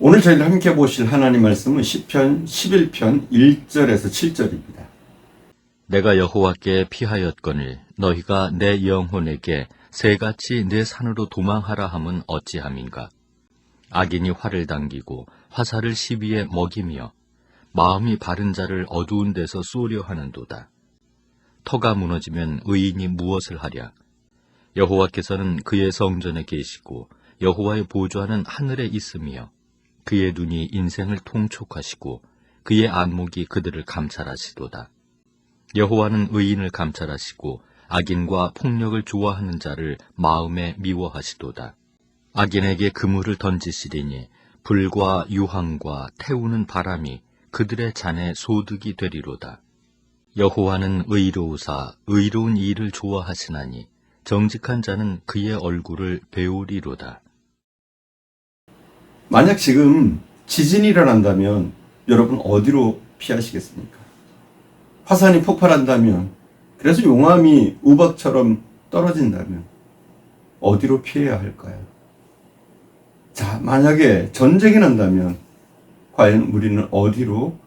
오늘 저희들 함께 보실 하나님 말씀은 시편 11편 1절에서 7절입니다. 내가 여호와께 피하였거늘 너희가 내 영혼에게 새같이 내 산으로 도망하라 함은 어찌함인가. 악인이 활을 당기고 화살을 시비에 먹이며 마음이 바른 자를 어두운 데서 쏘려 하는도다. 터가 무너지면 의인이 무엇을 하랴. 여호와께서는 그의 성전에 계시고 여호와의 보좌는 하늘에 있으며 그의 눈이 인생을 통촉하시고 그의 안목이 그들을 감찰하시도다. 여호와는 의인을 감찰하시고 악인과 폭력을 좋아하는 자를 마음에 미워하시도다. 악인에게 그물을 던지시리니 불과 유황과 태우는 바람이 그들의 잔에 소득이 되리로다. 여호와는 의로우사 의로운 일을 좋아하시나니 정직한 자는 그의 얼굴을 배우리로다. 만약 지금 지진이 일어난다면 여러분 어디로 피하시겠습니까? 화산이 폭발한다면, 그래서 용암이 우박처럼 떨어진다면 어디로 피해야 할까요? 자, 만약에 전쟁이 난다면 과연 우리는 어디로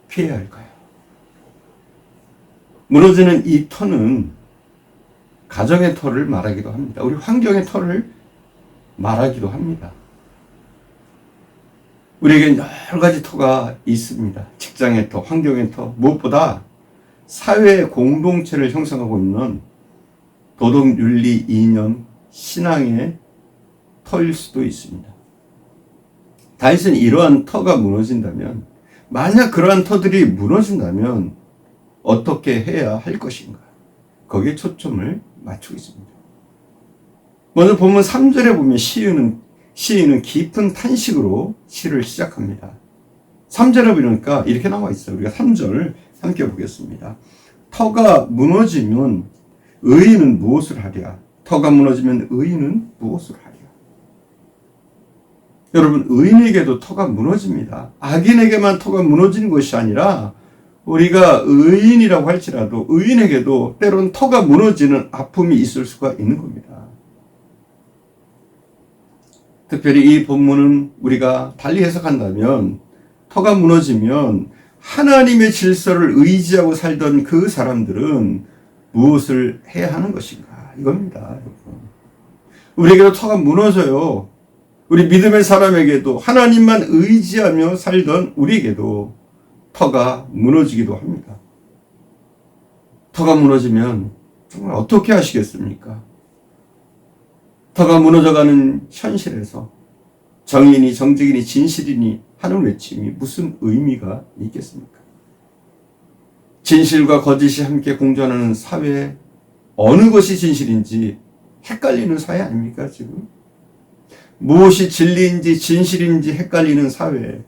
피해야 할까요? 무너지는 이 터는 가정의 터를 말하기도 합니다. 우리 환경의 터를 말하기도 합니다. 우리에겐 여러 가지 터가 있습니다. 직장의 터, 환경의 터, 무엇보다 사회의 공동체를 형성하고 있는 도덕, 윤리, 이념, 신앙의 터일 수도 있습니다. 다윗은 이러한 터가 무너진다면, 만약 그러한 터들이 무너진다면 어떻게 해야 할 것인가? 거기에 초점을 맞추고 있습니다. 먼저 본문 3절에 보면 시인은 깊은 탄식으로 시를 시작합니다. 3절에 보니까 이렇게 나와 있어요. 우리가 3절 함께 보겠습니다. 터가 무너지면 의인은 무엇을 하랴? 터가 무너지면 의인은 무엇을 하랴? 여러분, 의인에게도 터가 무너집니다. 악인에게만 터가 무너지는 것이 아니라 우리가 의인이라고 할지라도 의인에게도 때론 터가 무너지는 아픔이 있을 수가 있는 겁니다. 특별히 이 본문은 우리가 달리 해석한다면 터가 무너지면 하나님의 질서를 의지하고 살던 그 사람들은 무엇을 해야 하는 것인가? 이겁니다, 여러분. 우리에게도 터가 무너져요. 우리 믿음의 사람에게도 하나님만 의지하며 살던 우리에게도 터가 무너지기도 합니다. 터가 무너지면 정말 어떻게 하시겠습니까? 터가 무너져가는 현실에서 정인이, 정직인이, 진실이니 하는 외침이 무슨 의미가 있겠습니까? 진실과 거짓이 함께 공존하는 사회에 어느 것이 진실인지 헷갈리는 사회 아닙니까, 지금? 무엇이 진리인지 진실인지 헷갈리는 사회에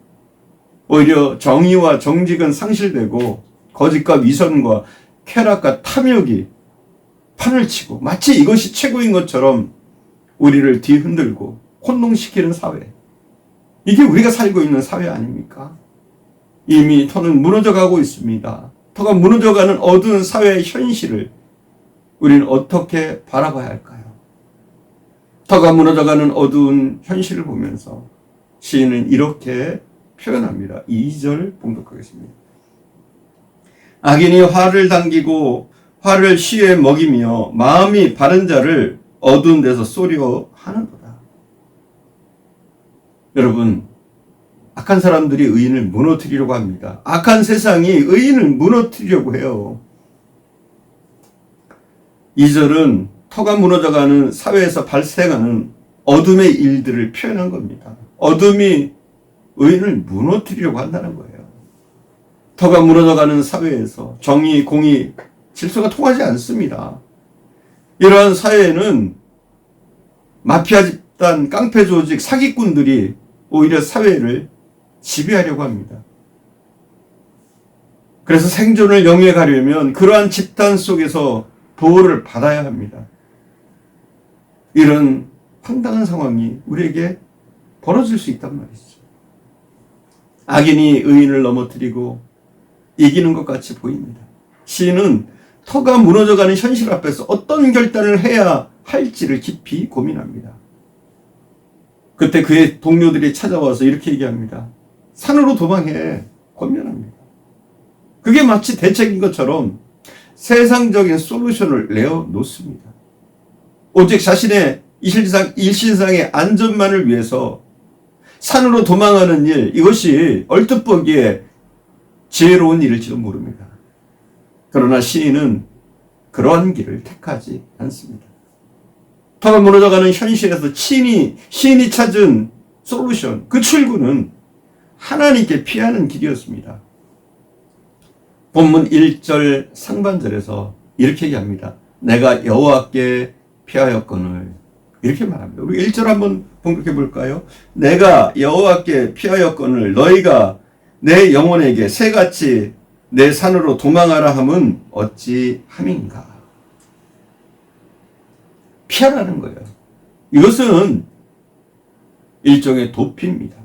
오히려 정의와 정직은 상실되고 거짓과 위선과 쾌락과 탐욕이 판을 치고 마치 이것이 최고인 것처럼 우리를 뒤흔들고 혼동시키는 사회. 이게 우리가 살고 있는 사회 아닙니까? 이미 터는 무너져가고 있습니다. 터가 무너져가는 어두운 사회의 현실을 우리는 어떻게 바라봐야 할까요? 터가 무너져가는 어두운 현실을 보면서 시인은 이렇게 표현합니다. 2절 봉독하겠습니다. 악인이 활을 당기고 활을 시에 먹이며 마음이 바른 자를 어두운 데서 쏘려 하는도다. 여러분, 악한 사람들이 의인을 무너뜨리려고 합니다. 악한 세상이 의인을 무너뜨리려고 해요. 2절은 터가 무너져가는 사회에서 발생하는 어둠의 일들을 표현한 겁니다. 어둠이 의인을 무너뜨리려고 한다는 거예요. 터가 무너져가는 사회에서 정의, 공의, 질서가 통하지 않습니다. 이러한 사회에는 마피아 집단, 깡패 조직, 사기꾼들이 오히려 사회를 지배하려고 합니다. 그래서 생존을 영위해 가려면 그러한 집단 속에서 보호를 받아야 합니다. 이런 황당한 상황이 우리에게 벌어질 수 있단 말이죠. 악인이 의인을 넘어뜨리고 이기는 것 같이 보입니다. 시인은 터가 무너져가는 현실 앞에서 어떤 결단을 해야 할지를 깊이 고민합니다. 그때 그의 동료들이 찾아와서 이렇게 얘기합니다. 산으로 도망해. 권면합니다. 그게 마치 대책인 것처럼 세상적인 솔루션을 내어놓습니다. 오직 자신의 일신상의 안전만을 위해서 산으로 도망하는 일, 이것이 얼뜻 보기에 지혜로운 일일지도 모릅니다. 그러나 시인은 그러한 길을 택하지 않습니다. 터가 무너져가는 현실에서 시인이 찾은 솔루션, 그 출구는 하나님께 피하는 길이었습니다. 본문 1절 상반절에서 이렇게 얘기합니다. 내가 여호와께 피하였거늘. 이렇게 말합니다. 우리 1절 한번 봉독해 볼까요? 내가 여호와께 피하였거늘 너희가 내 영혼에게 새같이 내 산으로 도망하라 함은 어찌 함인가. 피하라는 거예요. 이것은 일종의 도피입니다.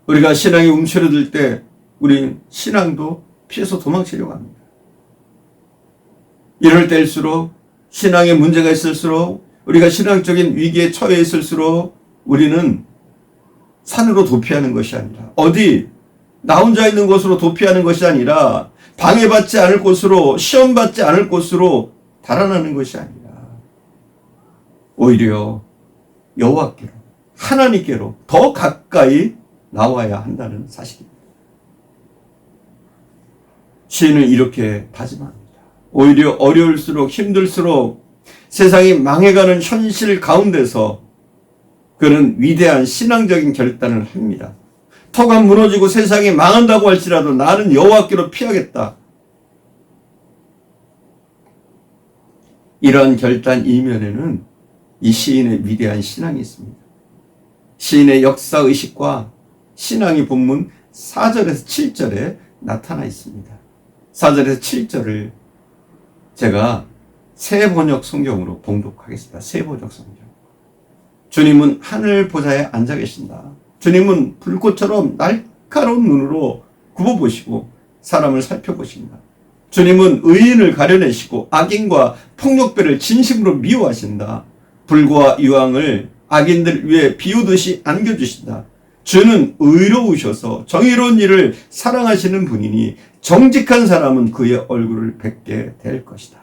우리가 신앙이 움츠러들 때 우리는 신앙도 피해서 도망치려고 합니다. 이럴 때일수록 신앙에 문제가 있을수록 우리가 신앙적인 위기에 처해 있을수록 우리는 산으로 도피하는 것이 아니라 어디 나 혼자 있는 곳으로 도피하는 것이 아니라 방해받지 않을 곳으로 시험받지 않을 곳으로 달아나는 것이 아니라 오히려 여호와께로 하나님께로 더 가까이 나와야 한다는 사실입니다. 시인은 이렇게 다짐합니다. 오히려 어려울수록 힘들수록 세상이 망해가는 현실 가운데서 그는 위대한 신앙적인 결단을 합니다. 터가 무너지고 세상이 망한다고 할지라도 나는 여호와께로 피하겠다. 이러한 결단 이면에는 이 시인의 위대한 신앙이 있습니다. 시인의 역사의식과 신앙이 본문 4절에서 7절에 나타나 있습니다. 4절에서 7절을 제가 새 번역 성경으로 봉독하겠습니다. 새 번역 성경. 주님은 하늘 보좌에 앉아 계신다. 주님은 불꽃처럼 날카로운 눈으로 굽어보시고 사람을 살펴보신다. 주님은 의인을 가려내시고 악인과 폭력배를 진심으로 미워하신다. 불과 유황을 악인들 위에 비우듯이 안겨주신다. 주는 의로우셔서 정의로운 일을 사랑하시는 분이니 정직한 사람은 그의 얼굴을 뵙게 될 것이다.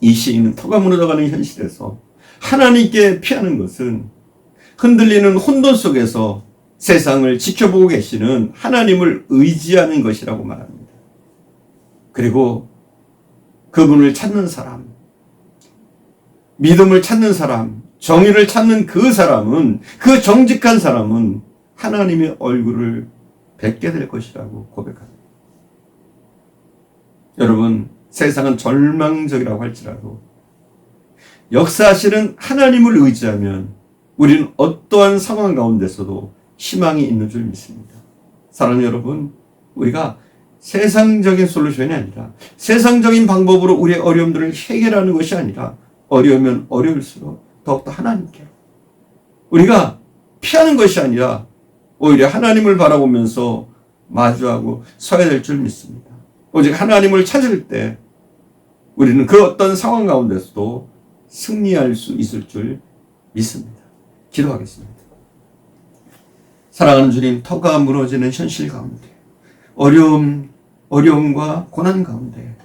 이 시인은 터가 무너져가는 현실에서 하나님께 피하는 것은 흔들리는 혼돈 속에서 세상을 지켜보고 계시는 하나님을 의지하는 것이라고 말합니다. 그리고 그분을 찾는 사람, 믿음을 찾는 사람, 정의를 찾는 그 사람은, 그 정직한 사람은 하나님의 얼굴을 뵙게 될 것이라고 고백합니다. 여러분, 세상은 절망적이라고 할지라도 역사하시는 하나님을 의지하면 우리는 어떠한 상황 가운데서도 희망이 있는 줄 믿습니다. 사랑하는 여러분, 우리가 세상적인 솔루션이 아니라 세상적인 방법으로 우리의 어려움들을 해결하는 것이 아니라 어려우면 어려울수록 더욱더 하나님께 우리가 피하는 것이 아니라 오히려 하나님을 바라보면서 마주하고 서야 될 줄 믿습니다. 오직 하나님을 찾을 때 우리는 그 어떤 상황 가운데서도 승리할 수 있을 줄 믿습니다. 기도하겠습니다. 사랑하는 주님, 터가 무너지는 현실 가운데 어려움과 고난 가운데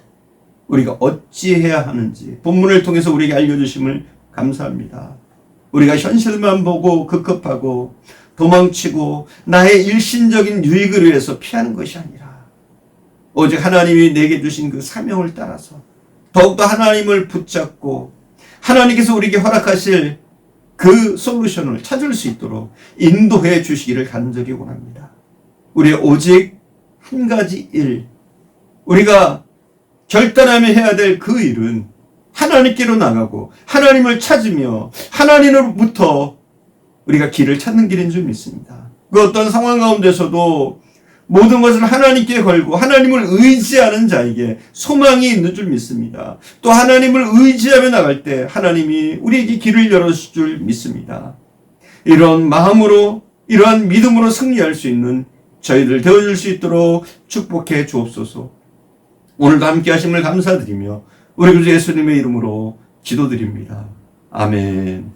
우리가 어찌해야 하는지 본문을 통해서 우리에게 알려주심을 감사합니다. 우리가 현실만 보고 급급하고 도망치고 나의 일신적인 유익을 위해서 피하는 것이 아니라 오직 하나님이 내게 주신 그 사명을 따라서 더욱더 하나님을 붙잡고 하나님께서 우리에게 허락하실 그 솔루션을 찾을 수 있도록 인도해 주시기를 간절히 원합니다. 우리 오직 한 가지 일, 우리가 결단하며 해야 될 그 일은 하나님께로 나가고 하나님을 찾으며 하나님으로부터 우리가 길을 찾는 길인 줄 믿습니다. 그 어떤 상황 가운데서도 모든 것을 하나님께 걸고 하나님을 의지하는 자에게 소망이 있는 줄 믿습니다. 또 하나님을 의지하며 나갈 때 하나님이 우리에게 길을 열어주실 줄 믿습니다. 이런 마음으로 이러한 믿음으로 승리할 수 있는 저희들 되어줄 수 있도록 축복해 주옵소서. 오늘도 함께 하심을 감사드리며 우리 구주 예수님의 이름으로 기도드립니다. 아멘.